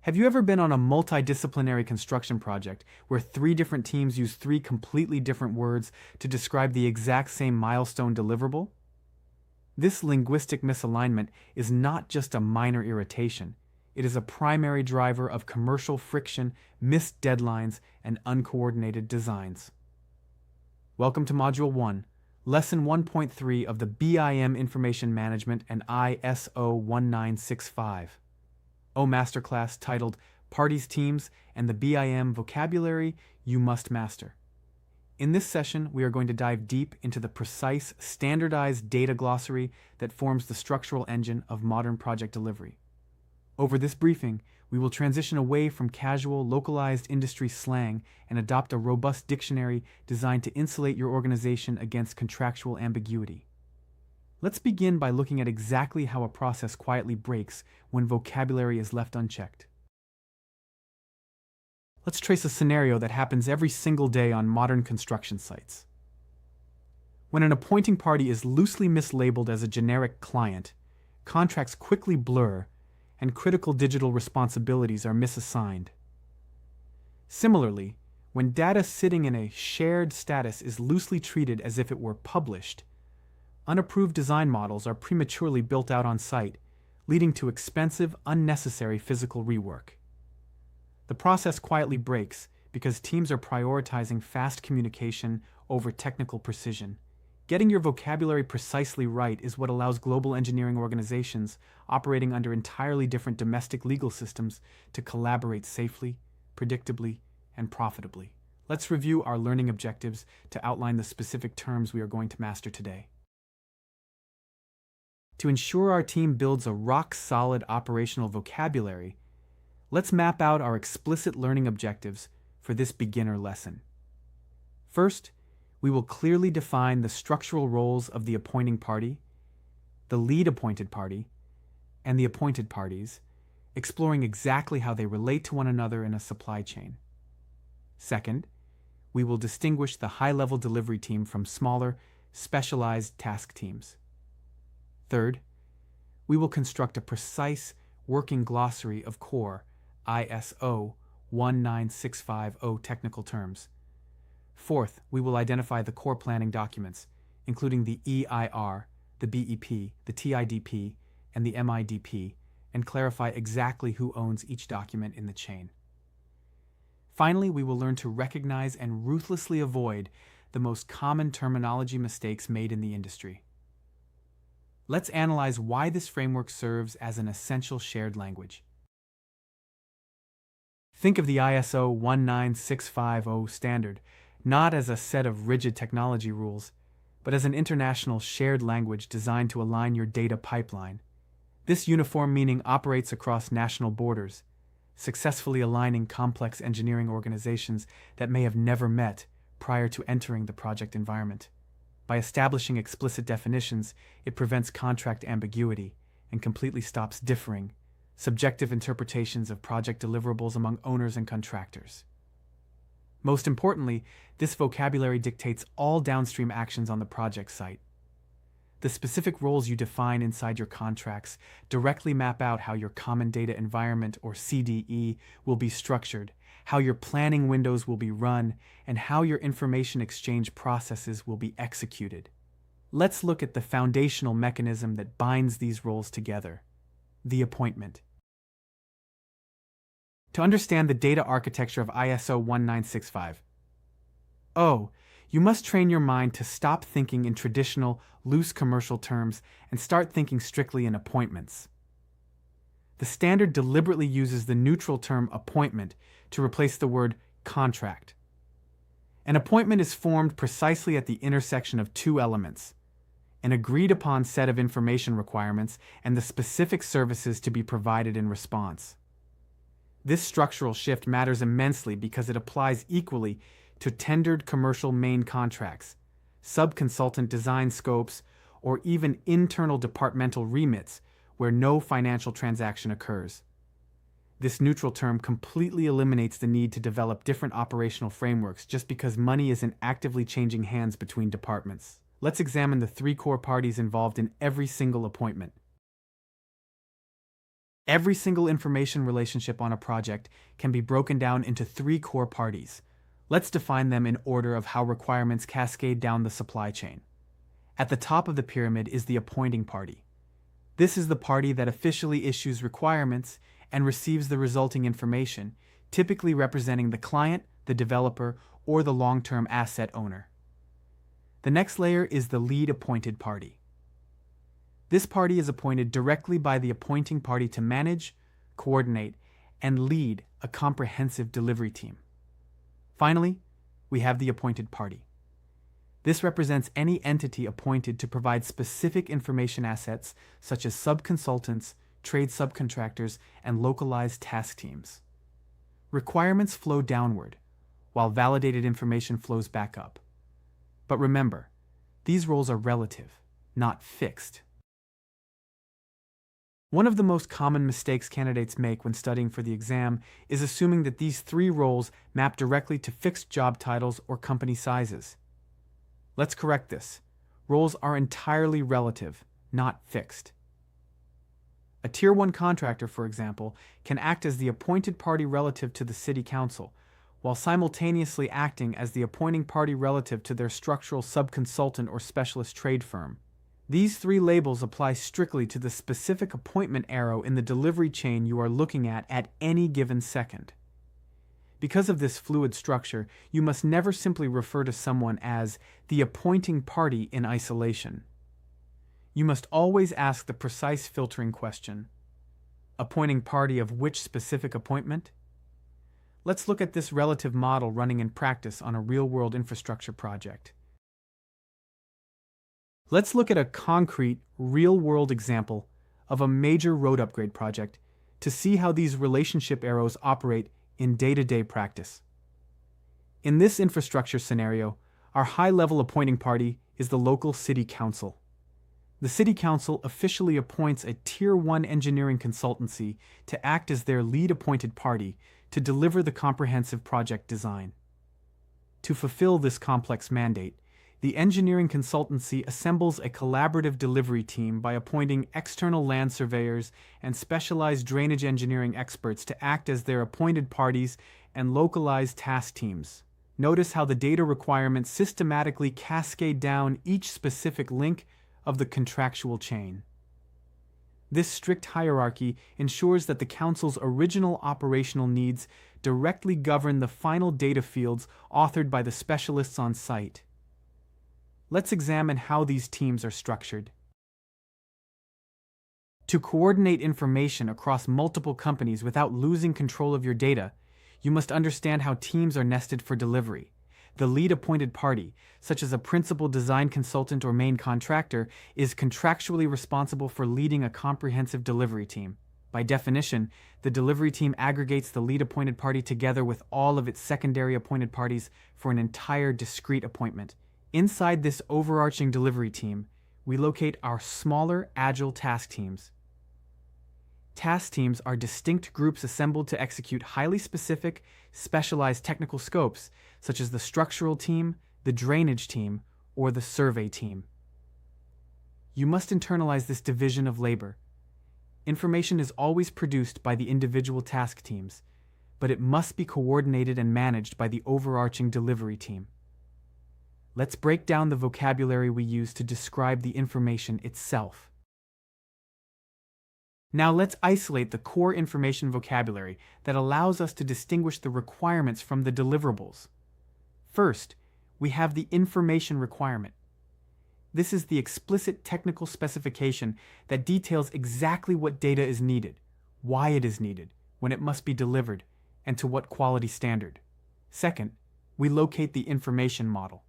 Have you ever been on a multidisciplinary construction project where three different teams use three completely different words to describe the exact same milestone deliverable? This linguistic misalignment is not just a minor irritation, it is a primary driver of commercial friction, missed deadlines, and uncoordinated designs. Welcome to Module 1, Lesson 1.3 of the BIM Information Management and ISO 1965. Masterclass titled Parties, Teams, and the BIM Vocabulary You Must Master. In this session, we are going to dive deep into the precise, standardized data glossary that forms the structural engine of modern project delivery. Over this briefing, we will transition away from casual, localized industry slang and adopt a robust dictionary designed to insulate your organization against contractual ambiguity. Let's begin by looking at exactly how a process quietly breaks when vocabulary is left unchecked. Let's trace a scenario that happens every single day on modern construction sites. When an appointing party is loosely mislabeled as a generic client, contracts quickly blur, and critical digital responsibilities are misassigned. Similarly, when data sitting in a shared status is loosely treated as if it were published, unapproved design models are prematurely built out on site, leading to expensive, unnecessary physical rework. The process quietly breaks because teams are prioritizing fast communication over technical precision. Getting your vocabulary precisely right is what allows global engineering organizations operating under entirely different domestic legal systems to collaborate safely, predictably, and profitably. Let's review our learning objectives to outline the specific terms we are going to master today. To ensure our team builds a rock-solid operational vocabulary, let's map out our explicit learning objectives for this beginner lesson. First, we will clearly define the structural roles of the appointing party, the lead appointed party, and the appointed parties, exploring exactly how they relate to one another in a supply chain. Second, we will distinguish the high-level delivery team from smaller, specialized task teams. Third, we will construct a precise working glossary of core ISO 19650 technical terms. Fourth, we will identify the core planning documents, including the EIR, the BEP, the TIDP, and the MIDP, and clarify exactly who owns each document in the chain. Finally, we will learn to recognize and ruthlessly avoid the most common terminology mistakes made in the industry. Let's analyze why this framework serves as an essential shared language. Think of the ISO 19650 standard not as a set of rigid technology rules, but as an international shared language designed to align your data pipeline. This uniform meaning operates across national borders, successfully aligning complex engineering organizations that may have never met prior to entering the project environment. By establishing explicit definitions, it prevents contract ambiguity and completely stops differing, subjective interpretations of project deliverables among owners and contractors. Most importantly, this vocabulary dictates all downstream actions on the project site. The specific roles you define inside your contracts directly map out how your Common Data Environment, or CDE, will be structured, how your planning windows will be run, and how your information exchange processes will be executed. Let's look at the foundational mechanism that binds these roles together: the appointment. To understand the data architecture of ISO 1965, you must train your mind to stop thinking in traditional, loose commercial terms and start thinking strictly in appointments. The standard deliberately uses the neutral term appointment to replace the word contract. An appointment is formed precisely at the intersection of two elements: an agreed-upon set of information requirements and the specific services to be provided in response. This structural shift matters immensely because it applies equally to tendered commercial main contracts, sub-consultant design scopes, or even internal departmental remits where no financial transaction occurs. This neutral term completely eliminates the need to develop different operational frameworks just because money isn't actively changing hands between departments. Let's examine the three core parties involved in every single appointment. Every single information relationship on a project can be broken down into three core parties. Let's define them in order of how requirements cascade down the supply chain. At the top of the pyramid is the appointing party. This is the party that officially issues requirements and receives the resulting information, typically representing the client, the developer, or the long-term asset owner. The next layer is the lead appointed party. This party is appointed directly by the appointing party to manage, coordinate, and lead a comprehensive delivery team. Finally, we have the appointed party. This represents any entity appointed to provide specific information assets such as sub-consultants, trade subcontractors, and localized task teams. Requirements flow downward, while validated information flows back up. But remember, these roles are relative, not fixed. One of the most common mistakes candidates make when studying for the exam is assuming that these three roles map directly to fixed job titles or company sizes. Let's correct this. Roles are entirely relative, not fixed. A Tier 1 contractor, for example, can act as the appointed party relative to the city council, while simultaneously acting as the appointing party relative to their structural sub-consultant or specialist trade firm. These three labels apply strictly to the specific appointment arrow in the delivery chain you are looking at any given second. Because of this fluid structure, you must never simply refer to someone as the appointing party in isolation. You must always ask the precise filtering question: appointing party of which specific appointment? Let's look at this relative model running in practice on a real-world infrastructure project. Let's look at a concrete, real-world example of a major road upgrade project to see how these relationship arrows operate in day-to-day practice. In this infrastructure scenario, our high-level appointing party is the local city council. The city council officially appoints a Tier 1 engineering consultancy to act as their lead appointed party to deliver the comprehensive project design. To fulfill this complex mandate, the engineering consultancy assembles a collaborative delivery team by appointing external land surveyors and specialized drainage engineering experts to act as their appointed parties and localized task teams. Notice how the data requirements systematically cascade down each specific link of the contractual chain. This strict hierarchy ensures that the Council's original operational needs directly govern the final data fields authored by the specialists on site. Let's examine how these teams are structured. To coordinate information across multiple companies without losing control of your data, you must understand how teams are nested for delivery. The lead appointed party, such as a principal design consultant or main contractor, is contractually responsible for leading a comprehensive delivery team. By definition, the delivery team aggregates the lead appointed party together with all of its secondary appointed parties for an entire discrete appointment. Inside this overarching delivery team, we locate our smaller, agile task teams. Task teams are distinct groups assembled to execute highly specific, specialized technical scopes, such as the structural team, the drainage team, or the survey team. You must internalize this division of labor. Information is always produced by the individual task teams, but it must be coordinated and managed by the overarching delivery team. Let's break down the vocabulary we use to describe the information itself. Now let's isolate the core information vocabulary that allows us to distinguish the requirements from the deliverables. First, we have the information requirement. This is the explicit technical specification that details exactly what data is needed, why it is needed, when it must be delivered, and to what quality standard. Second, we locate the information model.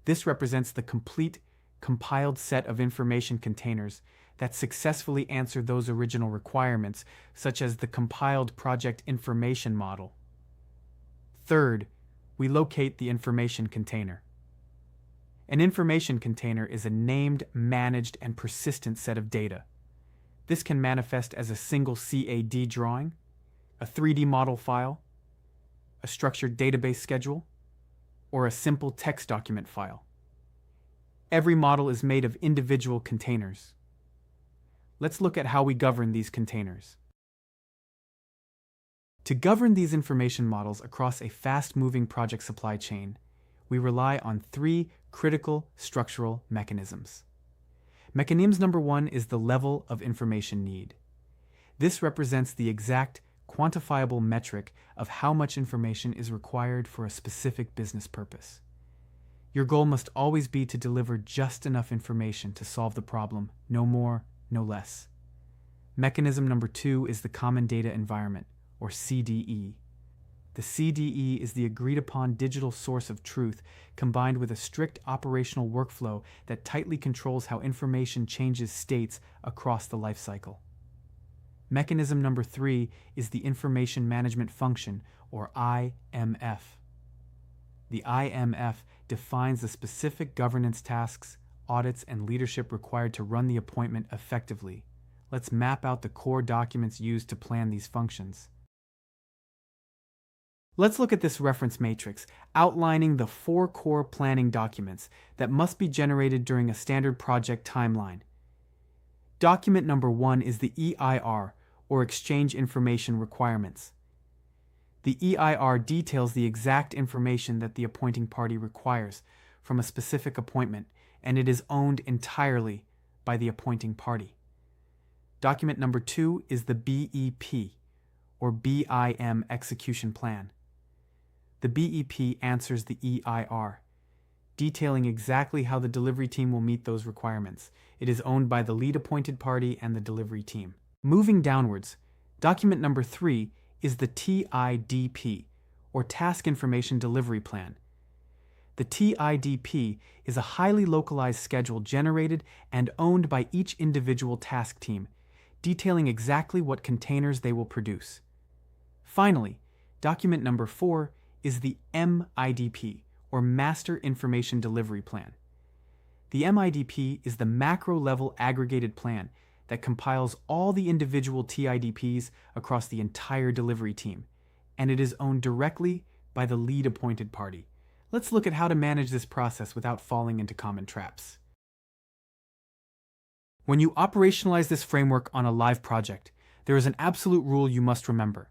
This represents the complete, compiled set of information containers that successfully answer those original requirements, such as the compiled project information model. Third, we locate the information container. An information container is a named, managed, and persistent set of data. This can manifest as a single CAD drawing, a 3D model file, a structured database schedule, or a simple text document file. Every model is made of individual containers. Let's look at how we govern these containers. To govern these information models across a fast-moving project supply chain, we rely on three critical structural mechanisms. Mechanism number one is the level of information need. This represents the exact quantifiable metric of how much information is required for a specific business purpose. Your goal must always be to deliver just enough information to solve the problem, no more, no less. Mechanism number two is the Common Data Environment, or CDE. The CDE is the agreed-upon digital source of truth combined with a strict operational workflow that tightly controls how information changes states across the lifecycle. Mechanism number three is the Information Management Function, or IMF. The IMF defines the specific governance tasks, audits, and leadership required to run the appointment effectively. Let's map out the core documents used to plan these functions. Let's look at this reference matrix outlining the 4 core planning documents that must be generated during a standard project timeline. Document number 1 is the EIR, or Exchange Information Requirements. The EIR details the exact information that the appointing party requires from a specific appointment, and it is owned entirely by the appointing party. Document number 2 is the BEP, or BIM Execution Plan. The BEP answers the EIR, detailing exactly how the delivery team will meet those requirements. It is owned by the lead appointed party and the delivery team. Moving downwards, document number 3 is the TIDP, or Task Information Delivery Plan. The TIDP is a highly localized schedule generated and owned by each individual task team, detailing exactly what containers they will produce. Finally, document number 4 is the MIDP, or Master Information Delivery Plan. The MIDP is the macro-level aggregated plan that compiles all the individual TIDPs across the entire delivery team, and it is owned directly by the lead appointed party. Let's look at how to manage this process without falling into common traps. When you operationalize this framework on a live project, there is an absolute rule you must remember.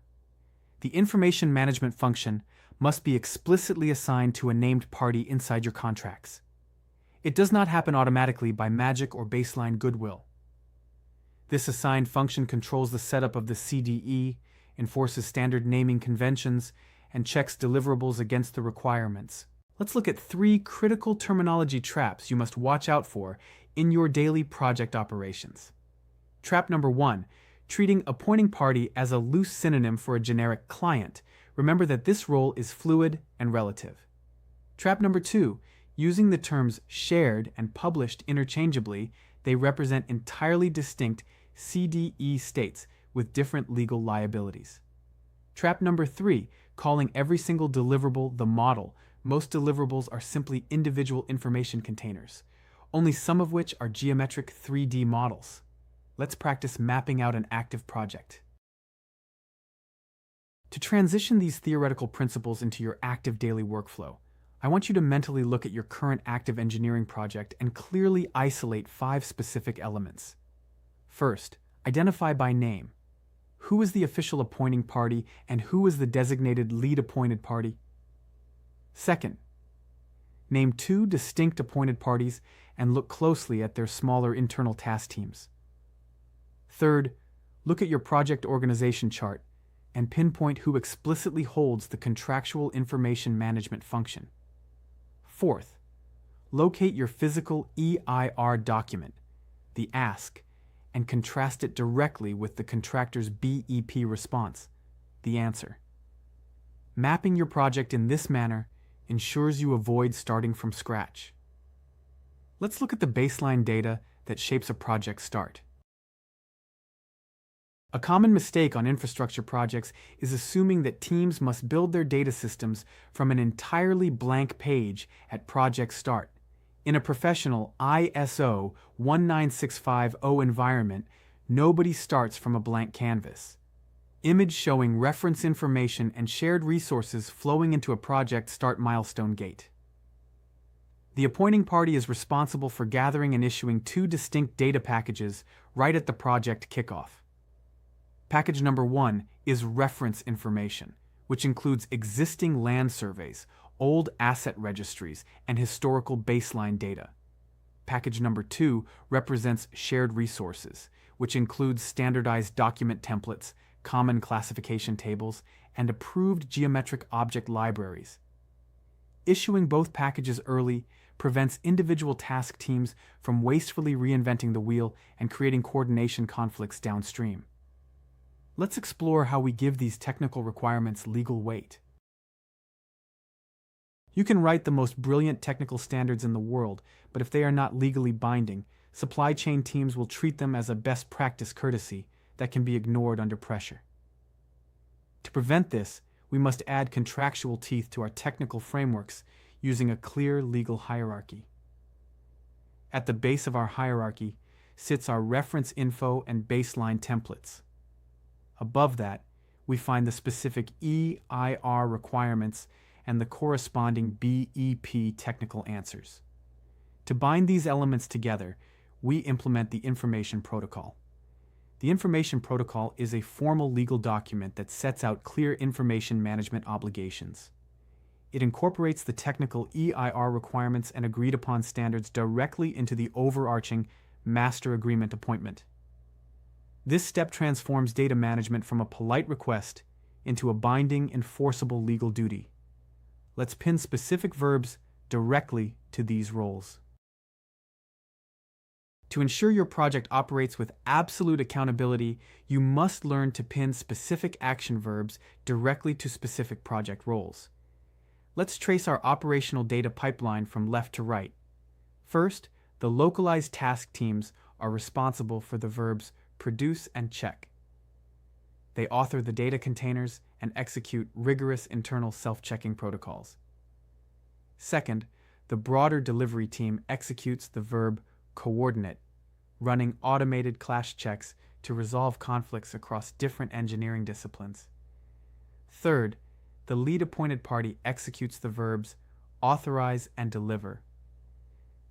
The information management function must be explicitly assigned to a named party inside your contracts. It does not happen automatically by magic or baseline goodwill. This assigned function controls the setup of the CDE, enforces standard naming conventions, and checks deliverables against the requirements. Let's look at 3 critical terminology traps you must watch out for in your daily project operations. Trap number 1, treating appointing party as a loose synonym for a generic client. Remember that this role is fluid and relative. Trap number 2, using the terms shared and published interchangeably, they represent entirely distinct CDE states with different legal liabilities. Trap number 3, calling every single deliverable the model. Most deliverables are simply individual information containers, only some of which are geometric 3D models. Let's practice mapping out an active project. To transition these theoretical principles into your active daily workflow, I want you to mentally look at your current active engineering project and clearly isolate 5 specific elements. First, identify by name. Who is the official appointing party and who is the designated lead appointed party? Second, name 2 distinct appointed parties and look closely at their smaller internal task teams. Third, look at your project organization chart and pinpoint who explicitly holds the contractual information management function. Fourth, locate your physical EIR document, the ask, and contrast it directly with the contractor's BEP response, the answer. Mapping your project in this manner ensures you avoid starting from scratch. Let's look at the baseline data that shapes a project start. A common mistake on infrastructure projects is assuming that teams must build their data systems from an entirely blank page at project start. In a professional ISO 19650 environment, nobody starts from a blank canvas. Image showing reference information and shared resources flowing into a project start milestone gate. The appointing party is responsible for gathering and issuing 2 distinct data packages right at the project kickoff. Package number 1 is reference information, which includes existing land surveys, old asset registries, and historical baseline data. Package number 2 represents shared resources, which includes standardized document templates, common classification tables, and approved geometric object libraries. Issuing both packages early prevents individual task teams from wastefully reinventing the wheel and creating coordination conflicts downstream. Let's explore how we give these technical requirements legal weight. You can write the most brilliant technical standards in the world, but if they are not legally binding, supply chain teams will treat them as a best practice courtesy that can be ignored under pressure. To prevent this, we must add contractual teeth to our technical frameworks using a clear legal hierarchy. At the base of our hierarchy sits our reference info and baseline templates. Above that, we find the specific EIR requirements and the corresponding BEP technical answers. To bind these elements together, we implement the Information Protocol. The Information Protocol is a formal legal document that sets out clear information management obligations. It incorporates the technical EIR requirements and agreed-upon standards directly into the overarching master agreement appointment. This step transforms data management from a polite request into a binding, enforceable legal duty. Let's pin specific verbs directly to these roles. To ensure your project operates with absolute accountability, you must learn to pin specific action verbs directly to specific project roles. Let's trace our operational data pipeline from left to right. First, the localized task teams are responsible for the verbs produce and check. They author the data containers and execute rigorous internal self-checking protocols. Second, the broader delivery team executes the verb coordinate, running automated clash checks to resolve conflicts across different engineering disciplines. Third, the lead appointed party executes the verbs authorize and deliver.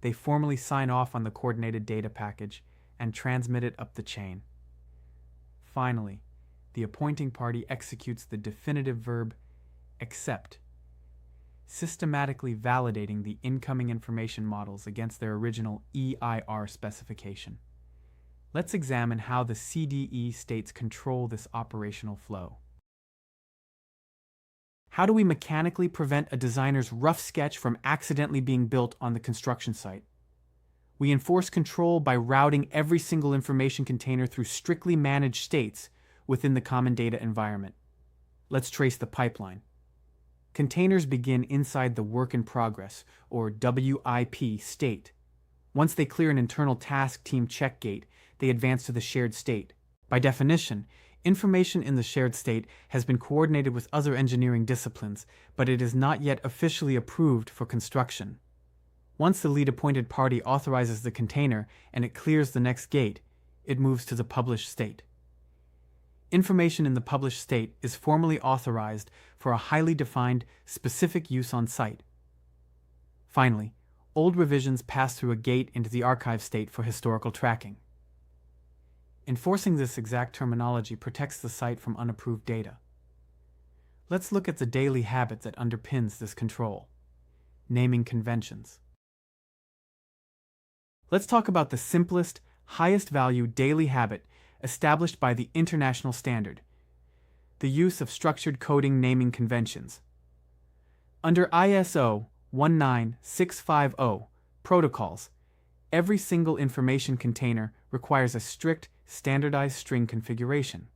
They formally sign off on the coordinated data package and transmit it up the chain. Finally, the appointing party executes the definitive verb accept, systematically validating the incoming information models against their original EIR specification. Let's examine how the CDE states control this operational flow. How do we mechanically prevent a designer's rough sketch from accidentally being built on the construction site? We enforce control by routing every single information container through strictly managed states within the common data environment. Let's trace the pipeline. Containers begin inside the work in progress, or WIP, state. Once they clear an internal task team check gate, they advance to the shared state. By definition, information in the shared state has been coordinated with other engineering disciplines, but it is not yet officially approved for construction. Once the lead appointed party authorizes the container and it clears the next gate, it moves to the published state. Information in the published state is formally authorized for a highly defined, specific use on site. Finally, old revisions pass through a gate into the archive state for historical tracking. Enforcing this exact terminology protects the site from unapproved data. Let's look at the daily habit that underpins this control: naming conventions. Let's talk about the simplest, highest value daily habit established by the international standard: the use of structured coding naming conventions. Under ISO 19650 protocols, every single information container requires a strict, standardized string configuration.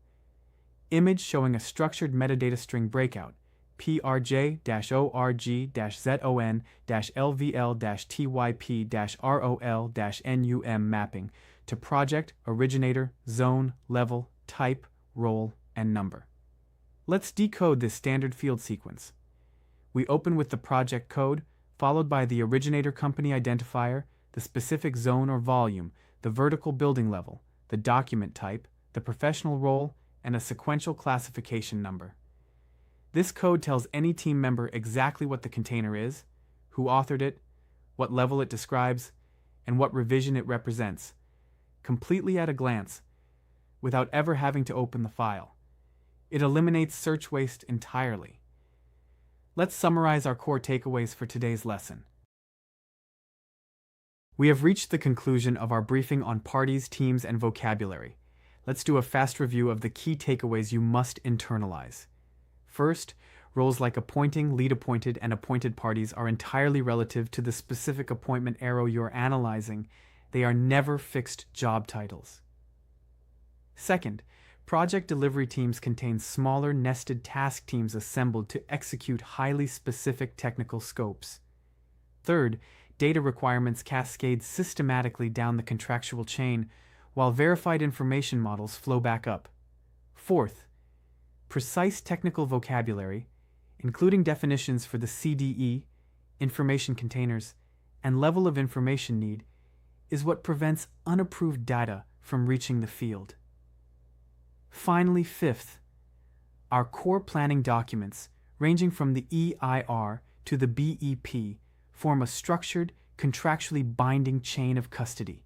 Image showing a structured metadata string breakout, PRJ-ORG-ZON-LVL-TYP-ROL-NUM mapping to project, originator, zone, level, type, role, and number. Let's decode this standard field sequence. We open with the project code, followed by the originator company identifier, the specific zone or volume, the vertical building level, the document type, the professional role, and a sequential classification number. This code tells any team member exactly what the container is, who authored it, what level it describes, and what revision it represents, completely at a glance, without ever having to open the file. It eliminates search waste entirely. Let's summarize our core takeaways for today's lesson. We have reached the conclusion of our briefing on parties, teams, and vocabulary. Let's do a fast review of the key takeaways you must internalize. First, roles like appointing, lead appointed, and appointed parties are entirely relative to the specific appointment arrow you're analyzing. They are never fixed job titles. Second, project delivery teams contain smaller nested task teams assembled to execute highly specific technical scopes. Third, data requirements cascade systematically down the contractual chain, while verified information models flow back up. Fourth, precise technical vocabulary, including definitions for the CDE, information containers, and level of information need, is what prevents unapproved data from reaching the field. Finally, fifth, our core planning documents, ranging from the EIR to the BEP, form a structured, contractually binding chain of custody.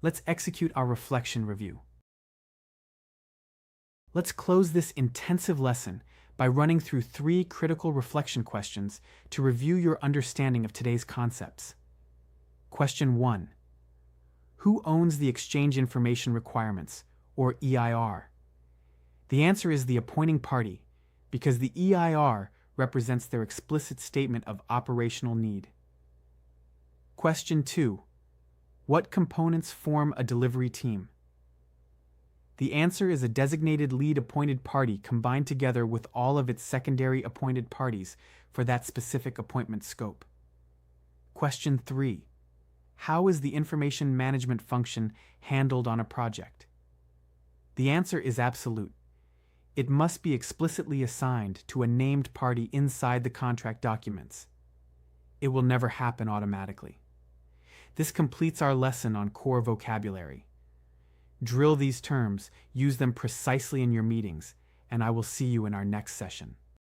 Let's execute our reflection review. Let's close this intensive lesson by running through 3 critical reflection questions to review your understanding of today's concepts. Question 1. Who owns the Exchange Information Requirements, or EIR? The answer is the appointing party, because the EIR represents their explicit statement of operational need. Question 2. What components form a delivery team? The answer is a designated lead appointed party combined together with all of its secondary appointed parties for that specific appointment scope. Question 3. How is the information management function handled on a project? The answer is absolute. It must be explicitly assigned to a named party inside the contract documents. It will never happen automatically. This completes our lesson on core vocabulary. Drill these terms, use them precisely in your meetings, and I will see you in our next session.